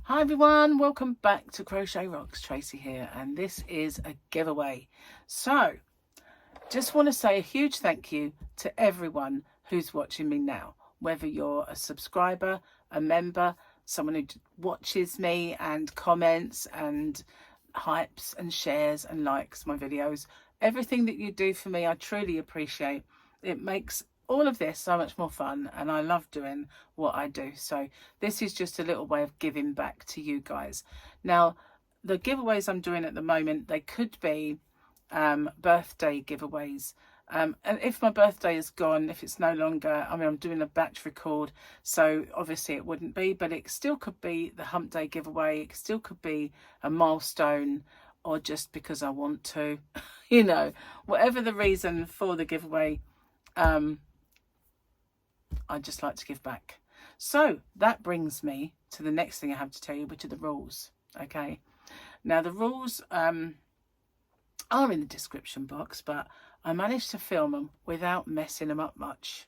Hi everyone, welcome back to Crochet Rocks. Tracy here, and this is a giveaway. So just want to say a huge thank you to everyone who's watching me now, whether you're a subscriber, a member, someone who watches me and comments and hypes and shares and likes my videos. Everything that you do for me, I truly appreciate. It makes all of this so much more fun, and I love doing what I do. So this is just a little way of giving back to you guys. Now, the giveaways I'm doing at the moment, they could be birthday giveaways. And if my birthday is gone, if it's no longer, I mean, I'm doing a batch record, so obviously it wouldn't be, but it still could be the hump day giveaway. It still could be a milestone, or just because I want to, you know, whatever the reason for the giveaway, I'd just like to give back. So that brings me to the next thing I have to tell you, which are the rules. Okay. Now the rules are in the description box, but I managed to film them without messing them up much.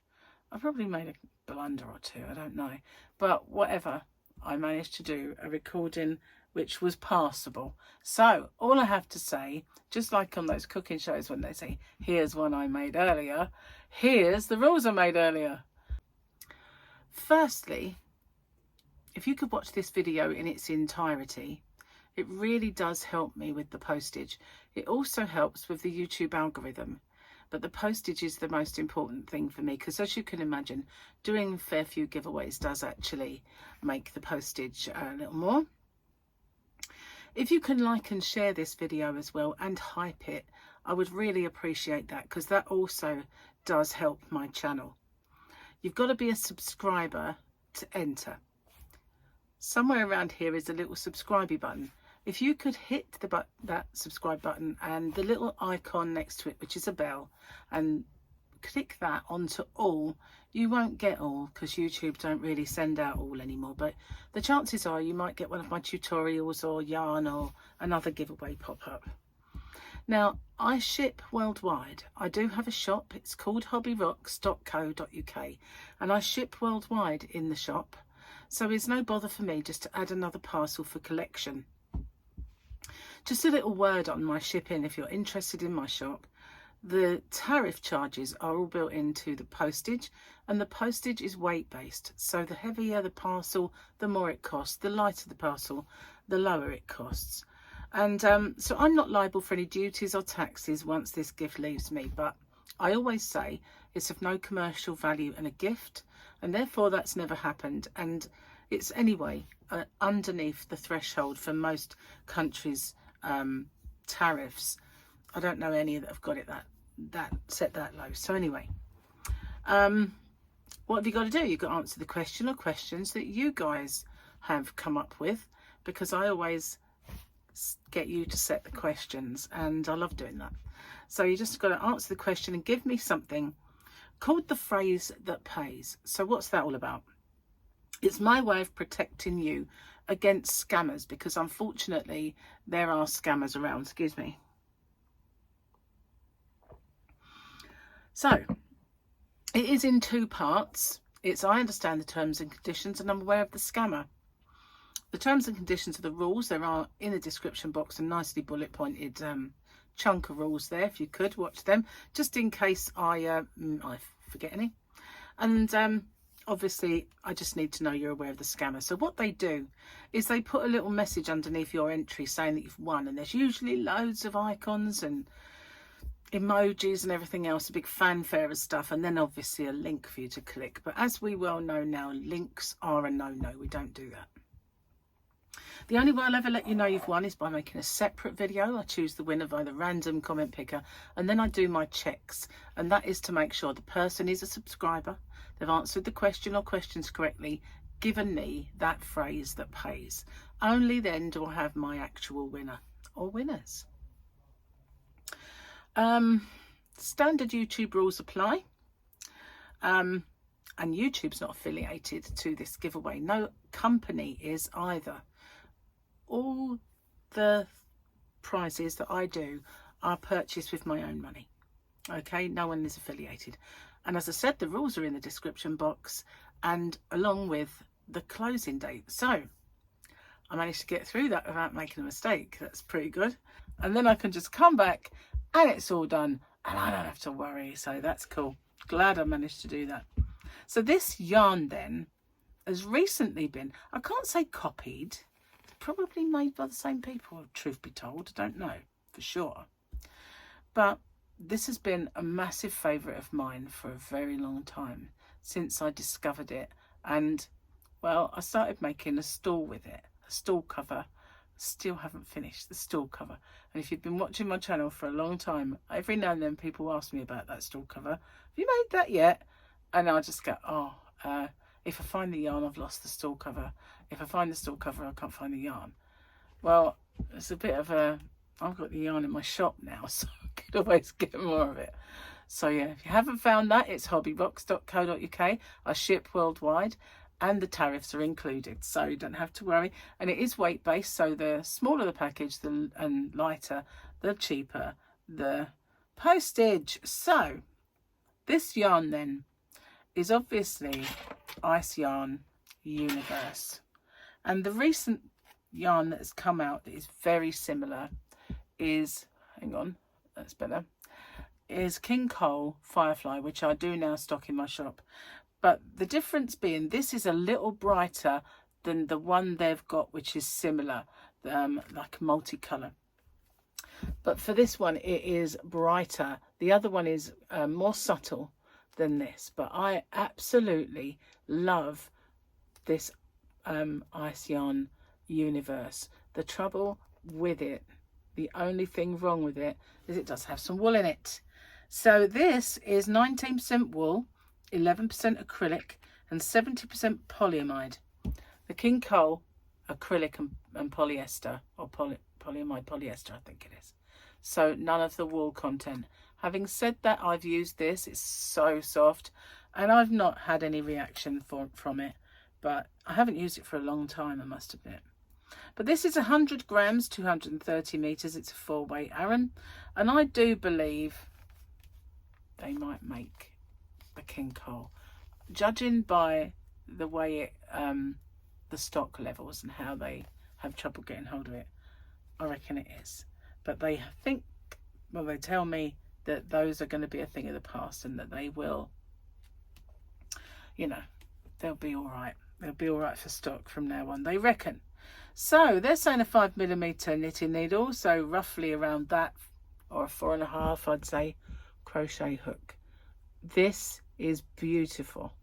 I probably made a blunder or two, I don't know. But whatever, I managed to do a recording which was passable. So all I have to say, just like on those cooking shows when they say, here's one I made earlier, here's the rules I made earlier. Firstly, if you could watch this video in its entirety, it really does help me with the postage. It also helps with the YouTube algorithm, but the postage is the most important thing for me, because as you can imagine, doing a fair few giveaways does actually make the postage a little more. If you can like and share this video as well and hype it, I would really appreciate that, because that also does help my channel. You've got to be a subscriber to enter. Somewhere around here is a little subscribe button. If you could hit that subscribe button and the little icon next to it, which is a bell, and click that onto all, you won't get all, because YouTube don't really send out all anymore, but the chances are you might get one of my tutorials or yarn or another giveaway pop up. Now, I ship worldwide. I do have a shop. It's called hobbyrocks.co.uk, and I ship worldwide in the shop. So it's no bother for me just to add another parcel for collection. Just a little word on my shipping if you're interested in my shop. The tariff charges are all built into the postage, and the postage is weight based. So the heavier the parcel, the more it costs. The lighter the parcel, the lower it costs. And so I'm not liable for any duties or taxes once this gift leaves me, but I always say it's of no commercial value and a gift, and therefore that's never happened. And it's anyway underneath the threshold for most countries' tariffs. I don't know any that have got it that set that low. So anyway, what have you got to do? You've got to answer the question or questions that you guys have come up with, because I always get you to set the questions, and I love doing that. So you just got to answer the question and give me something called the phrase that pays. So what's that all about? It's my way of protecting you against scammers, because unfortunately there are scammers around. Excuse me. So it is in two parts. It's I understand the terms and conditions, and I'm aware of the scammer. The terms and conditions of the rules, there are in the description box a nicely bullet pointed chunk of rules there. If you could watch them, just in case I forget any. And obviously I just need to know you're aware of the scammer. So what they do is they put a little message underneath your entry saying that you've won, and there's usually loads of icons and emojis and everything else, a big fanfare of stuff, and then obviously a link for you to click. But as we well know now, links are a no-no. We don't do that. The only way I'll ever let you know you've won is by making a separate video. I choose the winner by the random comment picker, and then I do my checks, and that is to make sure the person is a subscriber, they've answered the question or questions correctly, given me that phrase that pays. Only then do I have my actual winner or winners. Standard YouTube rules apply, and YouTube's not affiliated to this giveaway. No company is either. All the prizes that I do are purchased with my own money. Okay, no one is affiliated. And as I said, the rules are in the description box, and along with the closing date. So I managed to get through that without making a mistake. That's pretty good. And then I can just come back and it's all done and I don't have to worry. So that's cool. Glad I managed to do that. So this yarn then has recently been, I can't say copied, it's probably made by the same people, truth be told. I don't know for sure. But this has been a massive favourite of mine for a very long time, since I discovered it. And, well, I started making a stall with it, a stall cover. Still haven't finished the stall cover. And if you've been watching my channel for a long time, every now and then people ask me about that stall cover. Have you made that yet? And I just go, oh, if I find the yarn, I've lost the stall cover. If I find the stall cover, I can't find the yarn. Well, it's a bit of a, I've got the yarn in my shop now, so I could always get more of it. So yeah, if you haven't found that, it's hobbyrocks.co.uk. I ship worldwide and the tariffs are included, so you don't have to worry. And it is weight based, so the smaller the package and lighter, the cheaper the postage. So this yarn then is obviously Ice Yarn Universe. And the recent yarn that has come out that is very similar is, hang on, that's better, is King Cole Firefly, which I do now stock in my shop. But the difference being, this is a little brighter than the one they've got, which is similar, like multicolour. But for this one, it is brighter. The other one is more subtle than this. But I absolutely love this Ice Yarn Universe. The trouble with it, the only thing wrong with it, is it does have some wool in it. So this is 19% wool, 11% acrylic and 70% polyamide. The King Cole acrylic and polyester, or polyamide polyester, I think it is. So none of the wool content. Having said that, I've used this. It's so soft and I've not had any reaction from it, but I haven't used it for a long time, I must admit. But this is 100 grams, 230 meters. It's a 4-way Aran, and I do believe they might make the King Cole, judging by the way it the stock levels and how they have trouble getting hold of it. I reckon it is, but they think, well, they tell me that those are going to be a thing of the past and that they will, you know, they'll be all right. They'll be all right for stock from now on, they reckon. So they're saying a 5mm knitting needle, so roughly around that, or a 4.5, I'd say, crochet hook. This is beautiful.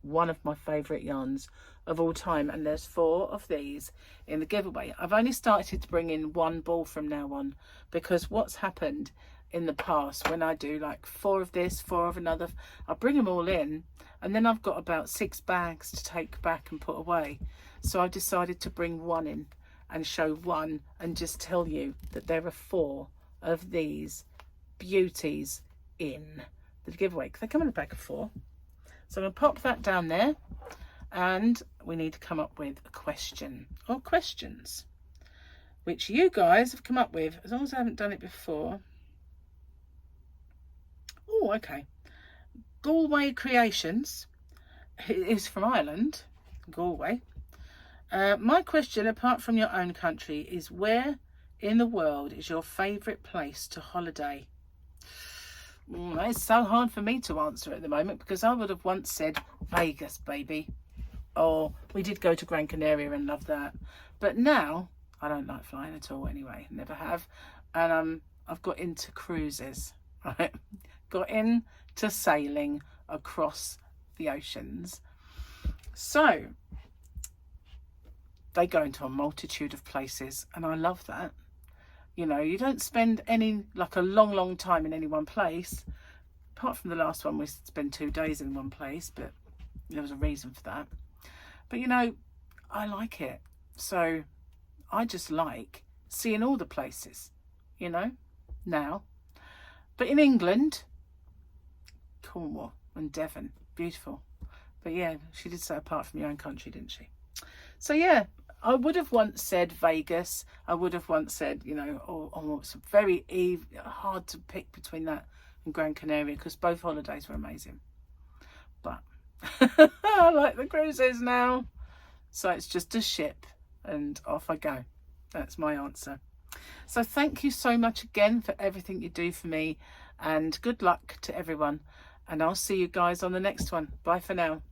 One of my favourite yarns of all time, and there's 4 of these in the giveaway. I've only started to bring in 1 ball from now on, because what's happened in the past, when I do like 4 of this, 4 of another, I bring them all in and then I've got about 6 bags to take back and put away. So I decided to bring 1 in and show 1 and just tell you that there are 4 of these beauties in the giveaway, because they come in a bag of 4. So I'm going to pop that down there, and we need to come up with a question or questions, which you guys have come up with, as long as I haven't done it before. Oh, okay. Galway Creations is from Ireland, Galway. My question, apart from your own country, is where in the world is your favourite place to holiday? It's so hard for me to answer at the moment, because I would have once said Vegas, baby. Or we did go to Gran Canaria and love that. But now, I don't like flying at all anyway, never have. And I've got into cruises, right? Got into sailing across the oceans. So they go into a multitude of places, and I love that. You know, you don't spend a long time in any one place. Apart from the last one, we spent 2 days in one place, but there was a reason for that. But, you know, I like it. So I just like seeing all the places, you know, now. But in England, Cornwall and Devon, beautiful. But yeah, she did say apart from your own country, didn't she? So yeah, I would have once said Vegas. I would have once said, you know, it's very hard to pick between that and Gran Canaria, because both holidays were amazing. But I like the cruises now. So it's just a ship and off I go. That's my answer. So thank you so much again for everything you do for me, and good luck to everyone, and I'll see you guys on the next one. Bye for now.